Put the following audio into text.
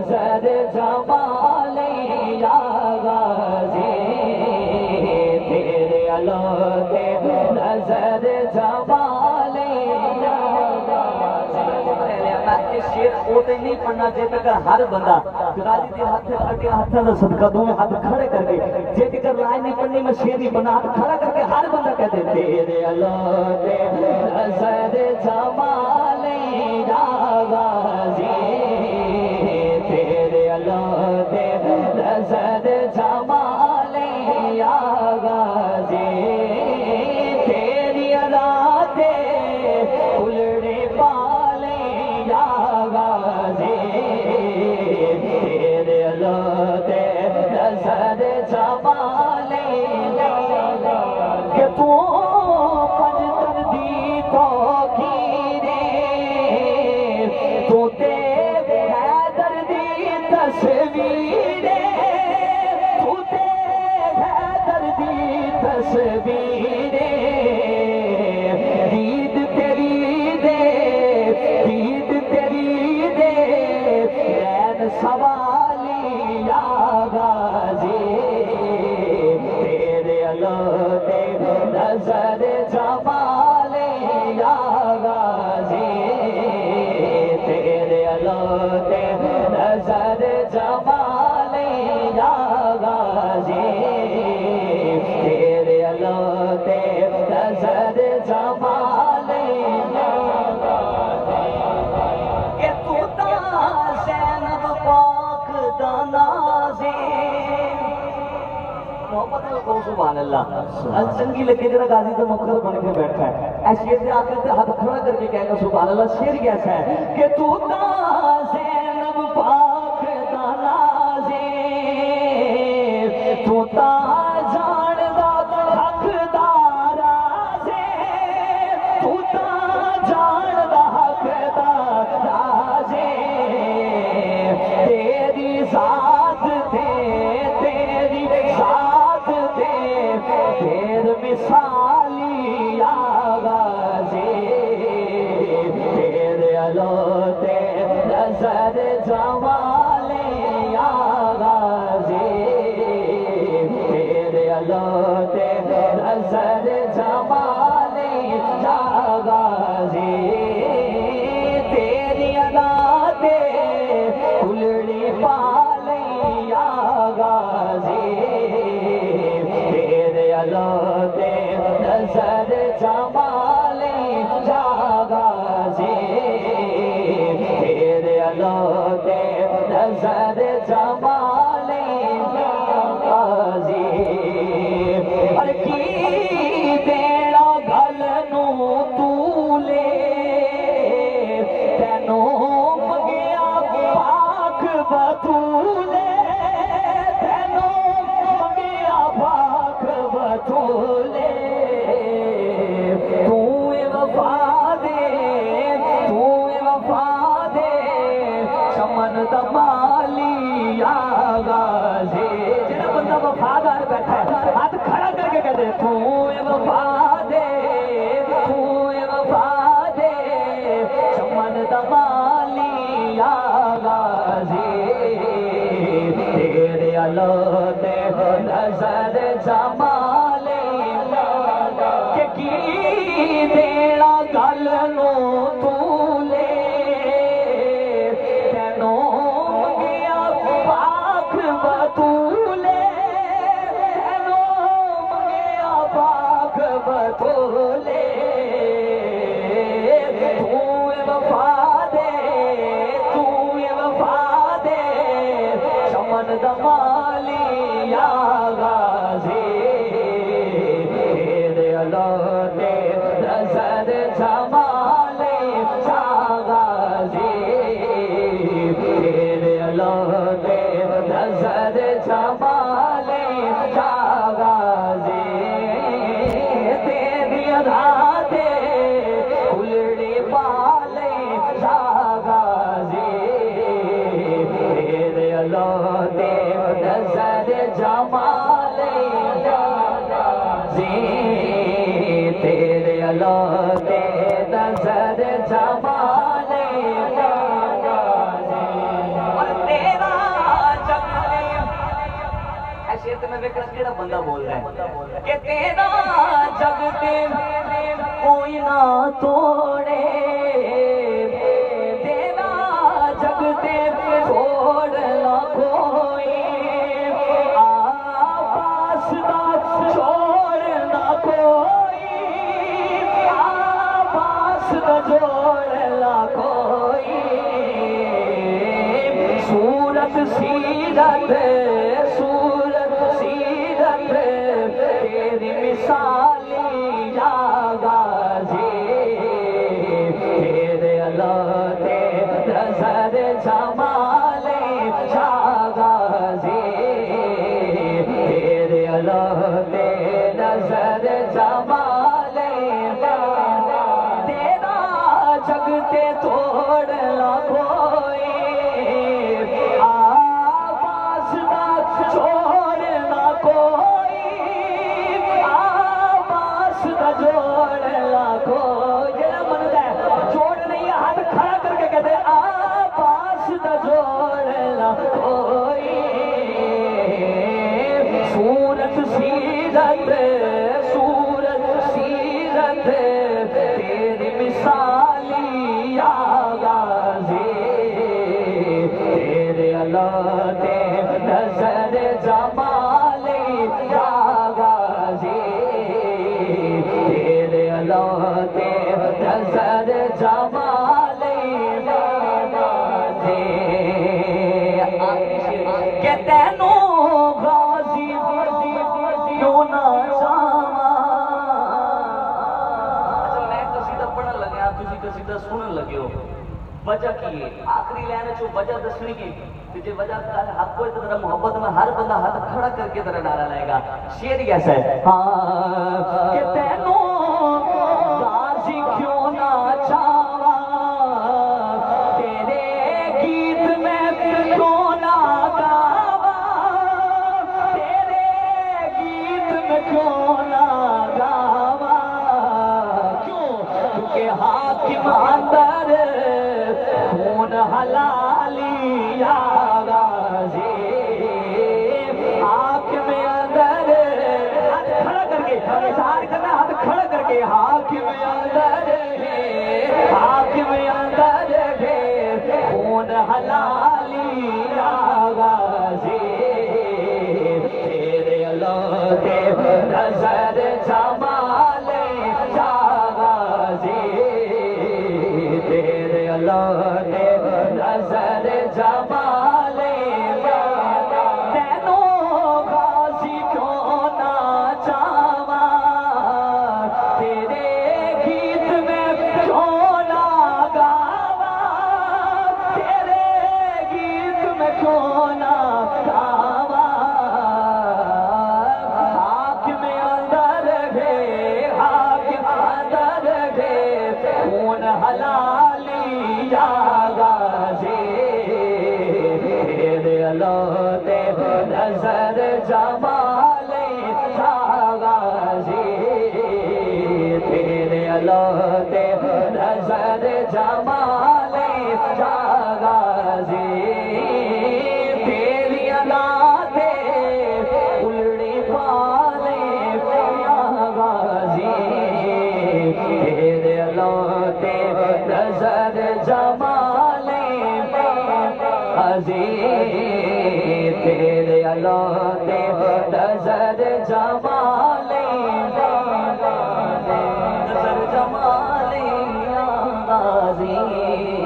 نظر جمال یا غازی تیرے علوتے نظر جمال یا غازی شیر اوتے نہیں پڑھنا جے تک ہر بندہ غازی دے ہاتھ اٹے ہاتھاں دا صدقہ دو ہاتھ کھڑے کر کے جے تک لائن نہیں پڑھنی میں شیر نہیں پڑھنا ہاتھ کھڑا کر کے ہر بندہ کہتے تیرے علوتے نظر جمال یا غازی تیرے علوتے نظر جمال یا غازی تیری علوتے الڑے پالے یا غازی تیرے علوتے نظر جمال یا غازی کہ تو پنجتن دی تو گیرے تو تے حیدر دی تصویرے تو تے حیدر دی تصویرے دید تیری دے رین سوالی یا غازی تیرے علوتے نظر جمال یا غازی تیرے علوتے نظر جمال یا غازی تیرے علوتے نظر جمال یا غازی کہ تو تا زینب پاک دا نازیں محبت کو سبحان اللہ چنگی لگے جڑا غازی تو مقرر بن کے بیٹھا ہے ایسے شیر آخر سے ہاتھ کھڑا کر کے کہے گا سبحان اللہ شیر کیسا ہے کہ تو تا زینب پاک دا نازیں تو تا جان دا حقدار رازیں تو تا جان دا حقدار رازیں تیری ذات تے تیری ذات تے تیر مثالی یا غازی تیرے علوتے نظر جمال یا غازی تیرے علوتے نظر جمال یا غازی تیری علوتے الڑی پالے یا غازی تیرے علوتے نظر جمال یا غازی تیرے علوتے نظر جمال یا غازی اور کی دیڑا گل نو تو لے تینوں منگیا پاک بطولے تینوں منگیا پاک بطولے تو وفا دے چمن دمالی یا غازی جنہا بندہ وفادار بیٹھا ہے ہاتھ کھڑا کر کے کہتے تو وفا دے چمن دمالی یا غازی تیرے علوتے نظر جمال کہ کی دیڑا گل نو تو لے تینوں منگیا پاک بطولے تینوں منگیا پاک بطولے تو وفا دے چمن دمالی یا غازی تیرے علوتے نظر جمال یا غازی تیرے علوتے نظر جمال یا غازی تیری ادھاتے الڑی پالے یا غازی تیرے علوتے نظر جمال یا غازی تیرے علوتے نظر جمال یا غازی اور تیرا میں ویکھنا کیڑا بندہ بول رہا ہے کہ تیرا جگ تے کوئی نہ توڑے تیرا جگ تے توڑ نہ کوئی آباس دا چھوڑ نہ کوئی آباس دا جوڑ نہ کوئی صورت سیرت صورت سیرت تیری مثالی یا غازی تیرے علوتے نظر جمال شاہ غازی تیرے علوتے نظر جمال تیرا جگتے توڑ نہ کوئی آباس دا چھوڑ نہ کوئی آباس دا جوڑ نہ کوئی جڑا مندا ہے جوڑ نہیں ہاتھ کھڑا کر کے کہتے آباس دا جوڑ نہ کوئی صورت سیرت صورت سیرت تیری مثالی یا غازی تیرے علوتے نظر جمال یا غازی تیرے علوتے نظر جمال یا غازی کہ تینوں غازی کیوں نہ میں قصیدہ پڑھن لگیا تسی قصیدہ سنن لگے ہو وجہ کی ہے آخری لائن چو وجہ دسنی کی تجھے وجہ حق کو اتنا محبت میں ہر بندہ ہاتھ کھڑا کر کے ذرا نعرہ لائے گا شعر کیسا ہے ہاں کہ تینوں غازی کیوں نہ چاوا تیرے گیت میں کیوں نہ گاوا تیرے گیت میں کیوں نہ گاوا کیوں کیونکہ حاکم اندر خون حلالی یا غازی حاکم اندر ہاتھ کھڑا کر کے اظہار کرنا ہاتھ کھڑا کر کے حاکم اندر ہے خون حلالی یا غازی تیرے علوتے نظر جمال یا غازی تیرے علوتے نظر جمال تینوں غازی کیوں نہ چاوا تیرے گیت میں کیوں نہ گاوا تیرے گیت میں کیوں نہ گاوا حاکم اندر ہے حاکم اندر ہے خون حلالی یا غازی تیرے علوتے نظر جمال شاہ غازی تیرے علوتے نظر جمال شاہ غازی تیری علوتے الڑی پالے یا غازی تیرے علوتے نظر جمال غازی تیرے علوتے نظر جمال نظر جمال غازی